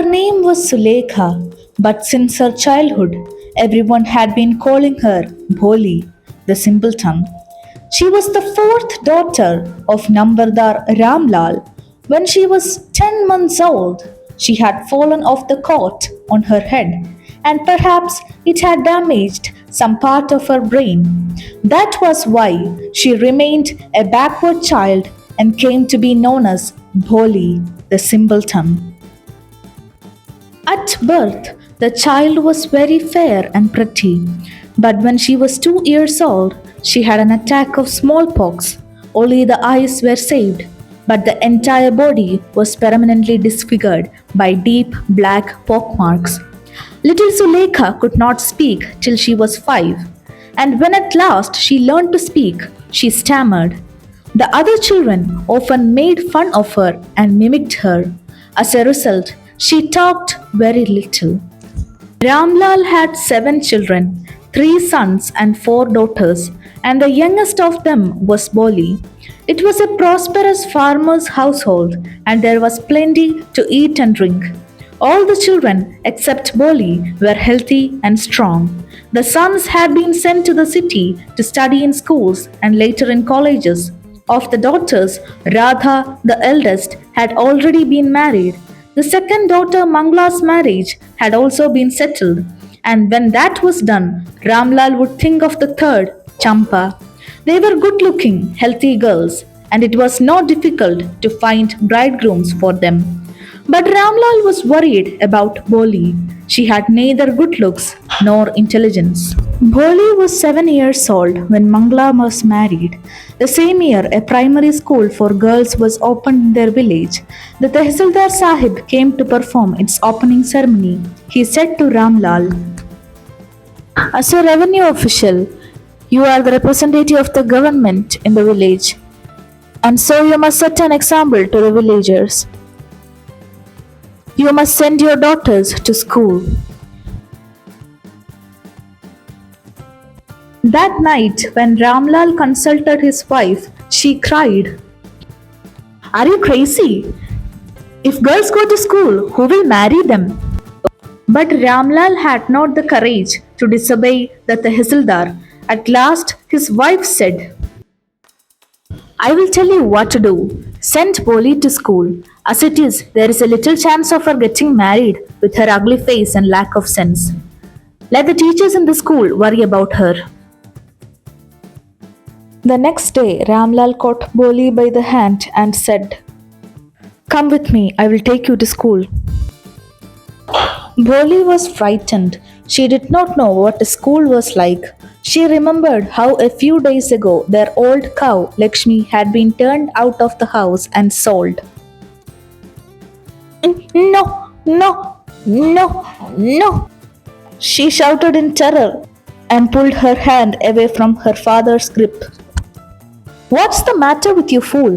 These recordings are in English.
name was Sulekha, but since her childhood, everyone had been calling her Bholi, the simpleton. She was the fourth daughter of Nambardar Ramlal. When she was 10 months old, she had fallen off the cot on her head, and perhaps it had damaged some part of her brain. That was why she remained a backward child and came to be known as Bholi, the simpleton. At birth, the child was very fair and pretty, but when she was 2 years old, she had an attack of smallpox. Only the eyes were saved, but the entire body was permanently disfigured by deep black pockmarks. Little Zulekha could not speak till she was 5, and when at last she learned to speak, she stammered. The other children often made fun of her and mimicked her. As a result, she talked very little. Ramlal had 7 children, 3 sons and 4 daughters, and the youngest of them was Boli. It was a prosperous farmer's household, and there was plenty to eat and drink. All the children, except Boli, were healthy and strong. The sons had been sent to the city to study in schools and later in colleges. Of the daughters, Radha, the eldest, had already been married. The second daughter, Mangla's marriage, had also been settled, and when that was done, Ramlal would think of the third, Champa. They were good looking, healthy girls, and it was not difficult to find bridegrooms for them. But Ramlal was worried about Boli. She had neither good looks nor intelligence. Bholi was 7 years old when Mangla was married. The same year, a primary school for girls was opened in their village. The Tehsildar Sahib came to perform its opening ceremony. He said to Ramlal, "As a revenue official, you are the representative of the government in the village, and so you must set an example to the villagers. You must send your daughters to school." That night, when Ramlal consulted his wife, she cried, "Are you crazy? If girls go to school, who will marry them?" But Ramlal had not the courage to disobey the Tehsildar. At last, his wife said, "I will tell you what to do. Send Boli to school. As it is, there is a little chance of her getting married with her ugly face and lack of sense. Let the teachers in the school worry about her." The next day, Ramlal caught Boli by the hand and said, "Come with me, I will take you to school." Bholi was frightened. She did not know what a school was like. She remembered how a few days ago their old cow, Lakshmi, had been turned out of the house and sold. "No, no, no, no!" she shouted in terror and pulled her hand away from her father's grip. "What's the matter with you, fool?"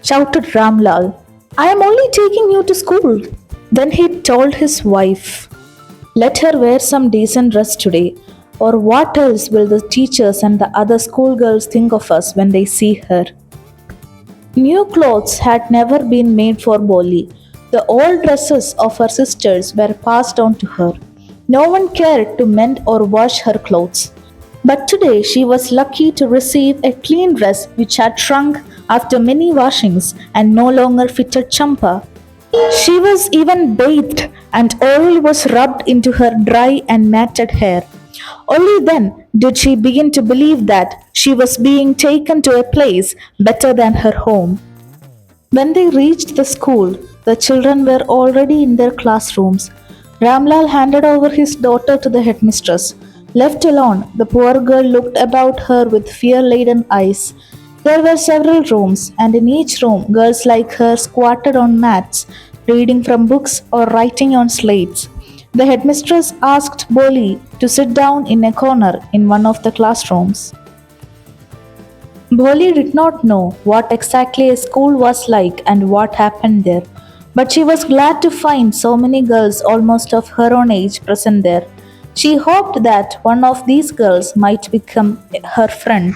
shouted Ramlal. "I am only taking you to school." Then he told his wife, "Let her wear some decent dress today, or what else will the teachers and the other schoolgirls think of us when they see her?" New clothes had never been made for Boli. The old dresses of her sisters were passed on to her. No one cared to mend or wash her clothes. But today she was lucky to receive a clean dress which had shrunk after many washings and no longer fitted Champa. She was even bathed and oil was rubbed into her dry and matted hair. Only then did she begin to believe that she was being taken to a place better than her home. When they reached the school, the children were already in their classrooms. Ramlal handed over his daughter to the headmistress. Left alone, the poor girl looked about her with fear-laden eyes. There were several rooms, and in each room, girls like her squatted on mats, reading from books or writing on slates. The headmistress asked Boli to sit down in a corner in one of the classrooms. Boli did not know what exactly a school was like and what happened there, but she was glad to find so many girls almost of her own age present there. She hoped that one of these girls might become her friend.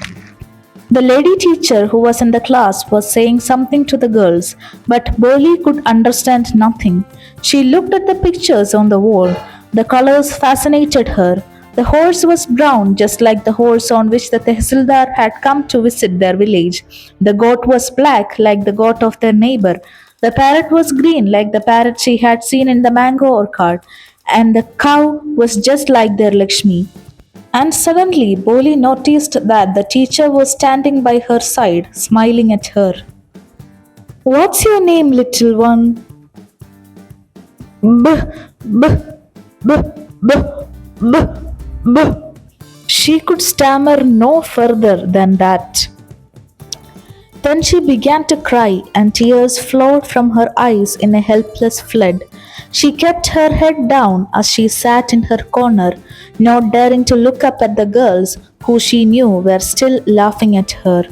The lady teacher who was in the class was saying something to the girls, but Boli could understand nothing. She looked at the pictures on the wall. The colors fascinated her. The horse was brown, just like the horse on which the Tehsildar had come to visit their village. The goat was black, like the goat of their neighbor. The parrot was green, like the parrot she had seen in the mango orchard. And the cow was just like their Lakshmi. And suddenly, Boli noticed that the teacher was standing by her side, smiling at her. What's your name, little one? B, b, b, b, b, b. She could stammer no further than that. Then she began to cry, and tears flowed from her eyes in a helpless flood. She kept her head down as she sat in her corner, not daring to look up at the girls who she knew were still laughing at her.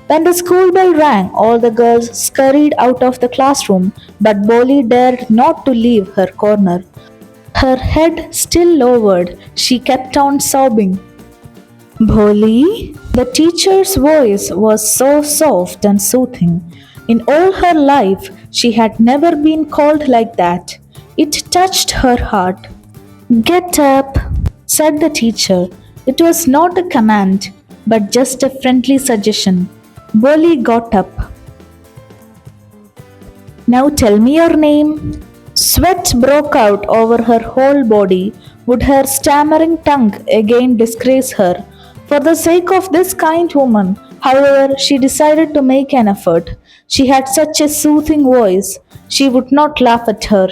When the school bell rang, all the girls scurried out of the classroom, but Boli dared not to leave her corner. Her head still lowered, she kept on sobbing. Bholi? The teacher's voice was so soft and soothing. In all her life, she had never been called like that. It touched her heart. Get up, said the teacher. It was not a command, but just a friendly suggestion. Boli got up. Now tell me your name. Sweat broke out over her whole body. Would her stammering tongue again disgrace her? For the sake of this kind woman, however, she decided to make an effort. She had such a soothing voice. She would not laugh at her.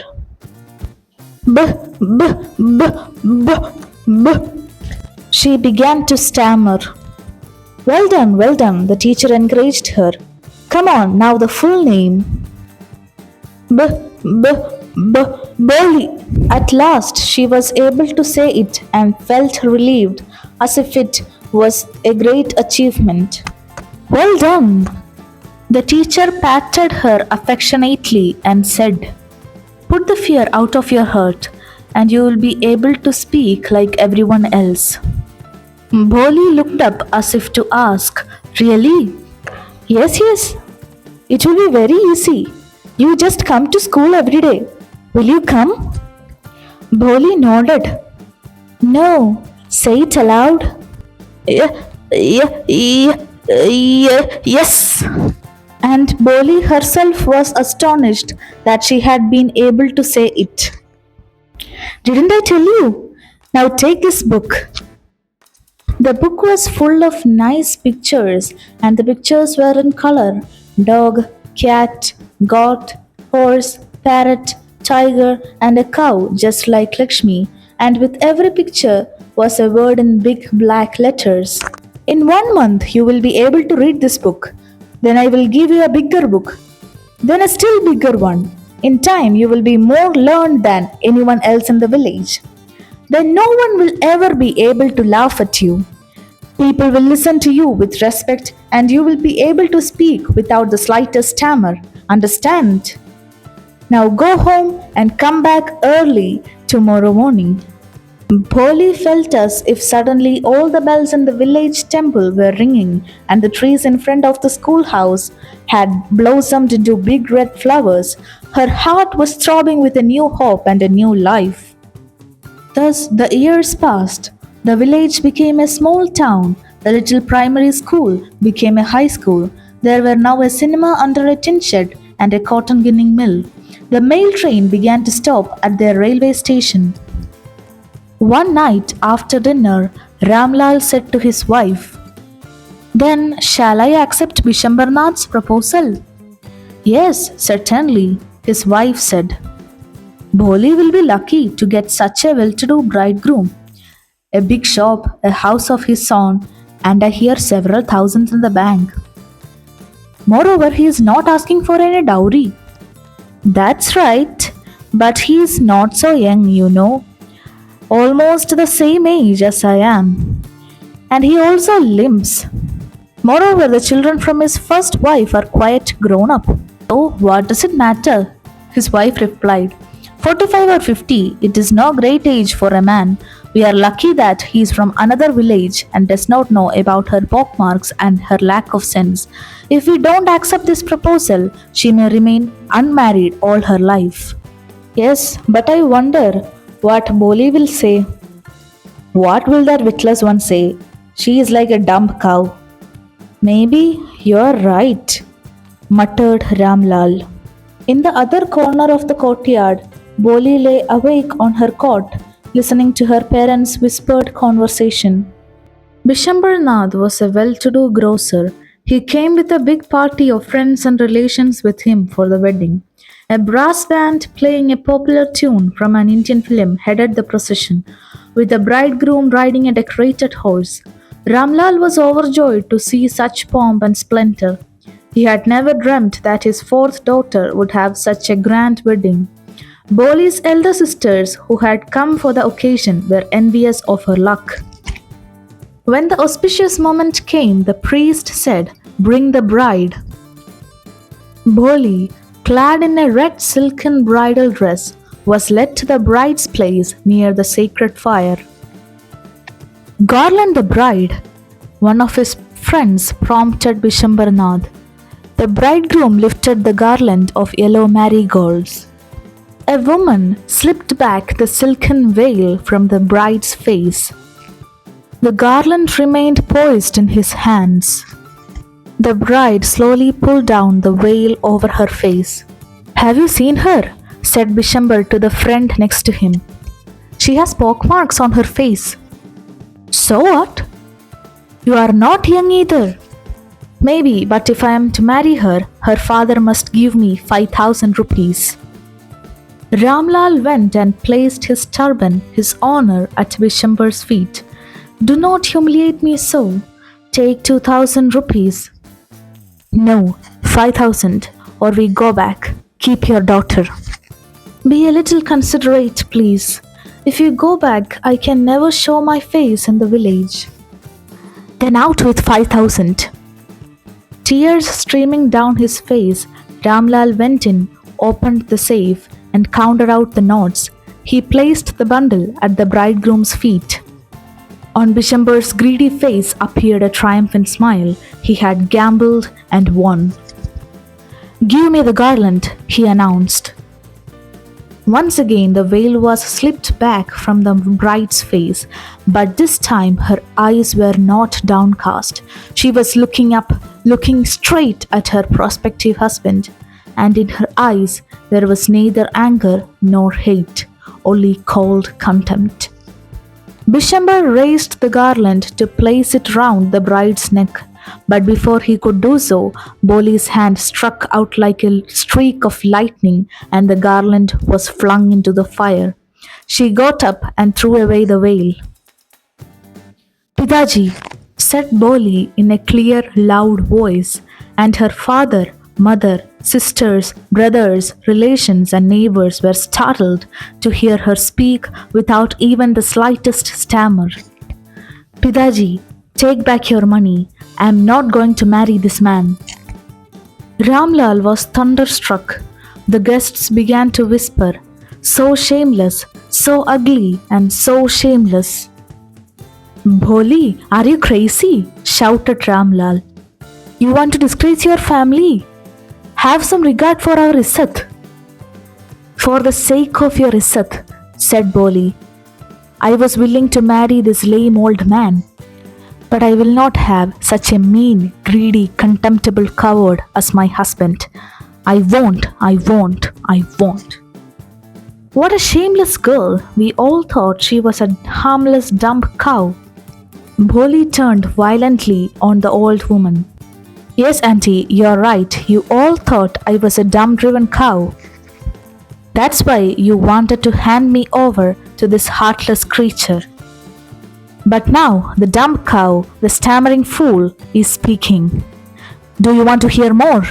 B, b, b, b, b. She began to stammer. Well done, the teacher encouraged her. Come on, now the full name. B, b, b, Boli. At last she was able to say it and felt relieved, as if it was a great achievement. Well done. The teacher patted her affectionately and said, Put the fear out of your heart, and you will be able to speak like everyone else. Bholi looked up as if to ask, Really? Yes. It will be very easy. You just come to school every day. Will you come? Bholi nodded. No. Say it aloud. Yes. And Boli herself was astonished that she had been able to say it. Didn't I tell you? Now take this book. The book was full of nice pictures, and the pictures were in color dog, cat, goat, horse, parrot, tiger, and a cow, just like Lakshmi. And with every picture was a word in big black letters. In 1 month, you will be able to read this book. Then I will give you a bigger book. Then a still bigger one. In time, you will be more learned than anyone else in the village. Then no one will ever be able to laugh at you. People will listen to you with respect, and you will be able to speak without the slightest stammer. Understand? Now go home and come back early tomorrow morning. Bholi felt as if suddenly all the bells in the village temple were ringing, and the trees in front of the schoolhouse had blossomed into big red flowers. Her heart was throbbing with a new hope and a new life. Thus the years passed. The village became a small town. The little primary school became a high school. There were now a cinema under a tin shed and a cotton ginning mill. The mail train began to stop at their railway station. One night after dinner, Ramlal said to his wife, Then shall I accept Bishambarnath's proposal? Yes, certainly, his wife said. Bholi will be lucky to get such a well-to-do bridegroom. A big shop, a house of his own, and I hear several thousands in the bank. Moreover, he is not asking for any dowry. That's right, but he is not so young. Almost the same age as I am. And he also limps. Moreover, the children from his first wife are quite grown up. So, what does it matter? His wife replied, 45 or 50, it is no great age for a man. We are lucky that he is from another village and does not know about her pockmarks and her lack of sense. If we don't accept this proposal, she may remain unmarried all her life. Yes, but I wonder what Boli will say. What will that witless one say? She is like a dumb cow. Maybe you're right, muttered Ramlal. In the other corner of the courtyard, Boli lay awake on her cot, listening to her parents' whispered conversation. Bishambarnath was a well to do grocer. He came with a big party of friends and relations with him for the wedding. A brass band playing a popular tune from an Indian film headed the procession, with the bridegroom riding a decorated horse. Ramlal was overjoyed to see such pomp and splendor. He had never dreamt that his fourth daughter would have such a grand wedding. Boli's elder sisters, who had come for the occasion, were envious of her luck. When the auspicious moment came, the priest said, "Bring the bride." Boli, clad in a red silken bridal dress, was led to the bride's place near the sacred fire. "Garland the bride," one of his friends prompted Bishambarnath. The bridegroom lifted the garland of yellow marigolds. A woman slipped back the silken veil from the bride's face. The garland remained poised in his hands. The bride slowly pulled down the veil over her face. "Have you seen her?" said Bishambar to the friend next to him. "She has pockmarks on her face." "So what? You are not young either." "Maybe, but if I am to marry her, her father must give me 5,000 rupees. Ramlal went and placed his turban, his honor, at Bishambar's feet. "Do not humiliate me so. Take 2,000 rupees." "No, 5,000, or we go back. Keep your daughter." "Be a little considerate, please. If you go back, I can never show my face in the village." "Then out with 5,000. Tears streaming down his face, Ramlal went in, opened the safe, and counted out the notes. He placed the bundle at the bridegroom's feet. On Bishambar's greedy face appeared a triumphant smile. He had gambled and won. "Give me the garland," he announced. Once again the veil was slipped back from the bride's face, but this time her eyes were not downcast. She was looking up, looking straight at her prospective husband, and in her eyes there was neither anger nor hate, only cold contempt. Bishambar raised the garland to place it round the bride's neck, but before he could do so, Boli's hand struck out like a streak of lightning and the garland was flung into the fire. She got up and threw away the veil. "Pidaji," said Boli in a clear, loud voice, and her father, mother, sisters, brothers, relations, and neighbors were startled to hear her speak without even the slightest stammer. "Pidaji, take back your money. I am not going to marry this man." Ramlal was thunderstruck. The guests began to whisper, "So shameless, so ugly, and so shameless." "Bholi, are you crazy?" shouted Ramlal. "You want to disgrace your family? Have some regard for our Isat." "For the sake of your Isat," said Boli, "I was willing to marry this lame old man. But I will not have such a mean, greedy, contemptible coward as my husband. I won't. What a shameless girl. We all thought she was a harmless, dumb cow." Bholi turned violently on the old woman. "Yes, auntie, you're right. You all thought I was a dumb-driven cow. That's why you wanted to hand me over to this heartless creature. But now the dumb cow, the stammering fool, is speaking. Do you want to hear more?"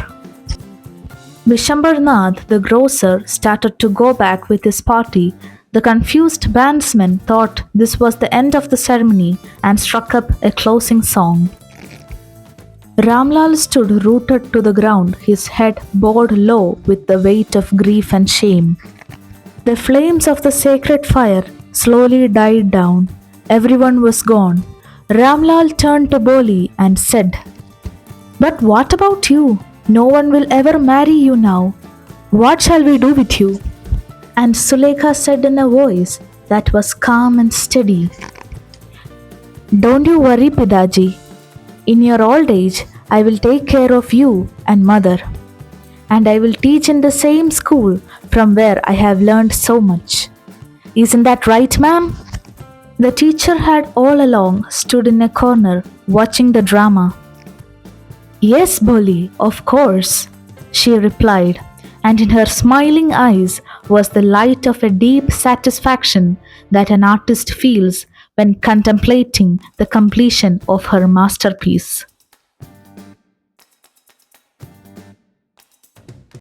Bishambarnath, the grocer, started to go back with his party. The confused bandsman thought this was the end of the ceremony and struck up a closing song. Ramlal stood rooted to the ground, his head bowed low with the weight of grief and shame. The flames of the sacred fire slowly died down. Everyone was gone. Ramlal turned to Boli and said, "But what about you? No one will ever marry you now. What shall we do with you?" And Sulekha said in a voice that was calm and steady, "Don't you worry, Pidaji. In your old age, I will take care of you and mother. And I will teach in the same school from where I have learned so much. Isn't that right, ma'am?" The teacher had all along stood in a corner watching the drama. "Yes, Boli, of course," she replied, and in her smiling eyes was the light of a deep satisfaction that an artist feels when contemplating the completion of her masterpiece.